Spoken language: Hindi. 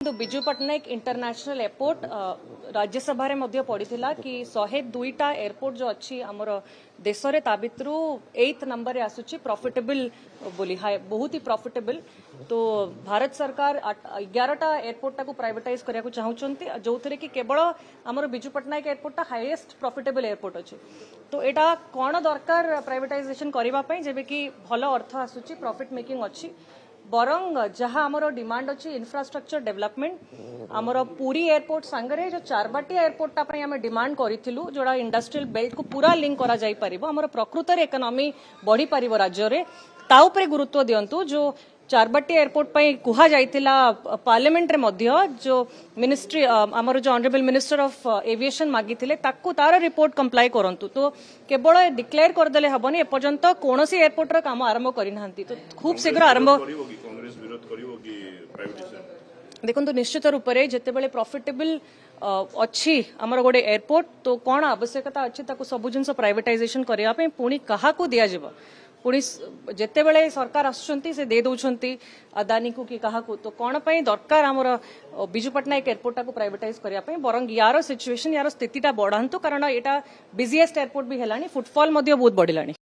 तो बिजू पट्टनायक इंटरनेशनल एयरपोर्ट राज्यसभा रे पड़ीला कि 102टा एयरपोर्ट जो अच्छी आमर देश में ता भितरू 8th नंबर रे आसुची प्रॉफिटेबल बोली हाय बहुत ही प्रॉफिटेबल। तो भारत सरकार 11टा एयरपोर्ट टाको प्राइवेटाइज करिया को चाहउचंती जो थरे कि केवल आमर बिजू पट्टनायक एयरपोर्ट टा हाईएस्ट प्रॉफिटेबल एयरपोर्ट अछि। तो एटा कोन दरकार प्राइवेटाइजेशन करबा पई जेबे कि भलो अर्थ आसुची प्रॉफिट मेकिंग अछि बरंग जहाँ आमर डिमांड अच्छी इंफ्रास्ट्रक्चर डेवलपमेंट आमर पुरी एयरपोर्ट सांगरे जो चारबाटिया एयरपोर्ट टापई आमे डिमांड करिथिलु जोड़ा इंडस्ट्रियल बेल्ट को पूरा लिंक करा जाई परिबो आमर प्रकृत रे इकोनॉमी बढ़ी परिबो राज्य रे ता उपरे गुरुत्व दियंतु। जो चारबाटी एयरपोर्ट पई कुहा जाइतिला पार्लियामेंट रे मध्य जो मिनिस्ट्री आमर जो ऑनरेबल मिनिस्टर ऑफ एविएशन मागिथिले ताकू तार रिपोर्ट कंप्लाई करंतु। तो केवल डिक्लेयर करदेले हबनी एपर्यंत कोनोसी एयरपोर्ट रो काम आरंभ करिनांती तो खूब शीघ्र आरंभ देखो तो निश्चित रूप से जिते बड़े प्रॉफिटेबल अच्छी आमर गोटे एयरपोर्ट तो कौन आवश्यकता अच्छी ताको सब जिन प्राइवेटाइजेशन करने पुणी क्या दि जाव पुणी जिते बड़े सरकार आसुंच से दे दौरान अदानी को कि क्या तो कौन दरकार आमर बिजू पट्टनायक एयरपोर्ट टाको प्राइवेटाइज करने बरंग यार सिचुएशन यार स्थिति बढ़ातु कारण यहाँ बिजीएस्ट एयरपोर्ट भी है फुटफॉल बहुत बढ़िला।